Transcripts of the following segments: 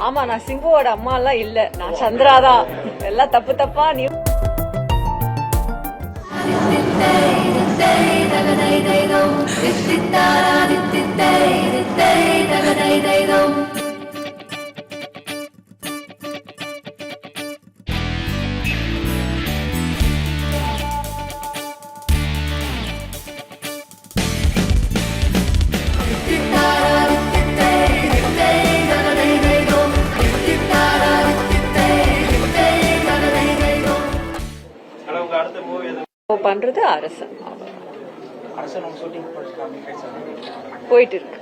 ஆமா, நான் சிம்புவோட அம்மா எல்லாம் இல்ல, நான் சந்திராதான். எல்லாம் தப்பு தப்பா நீ பண்றது அரசன். போயிட்டு இருக்கு.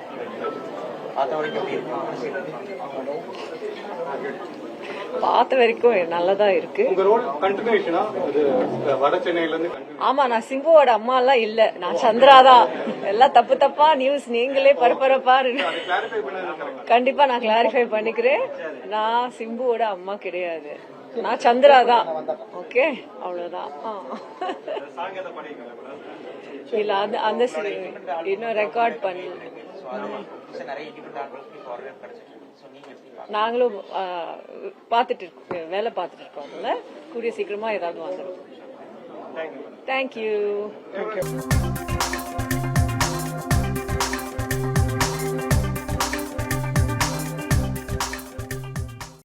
பார்த்த வரைக்கும் நல்லதா இருக்கு. ஆமா, நான் சிம்புவோட அம்மா எல்லாம் இல்ல, நான் சந்திராதான். எல்லாம் தப்பு தப்பா நியூஸ் நீங்களே பரபரப்பா. கண்டிப்பா நான் கிளாரிஃபை பண்ணிக்கிறேன். நான் சிம்புவோட அம்மா கிடையாது, நான் சந்திராதான். ஓகே, அவ்வளவுதான். இல்ல, அந்த இன்னும் ரெக்கார்ட் பண்ணி நாங்களும் பாத்துட்டு இருக்கோம், வேலை பார்த்துட்டு இருக்கோம். அதுல கூடிய சீக்கிரமா ஏதாவது வந்துடும். தேங்க்யூ.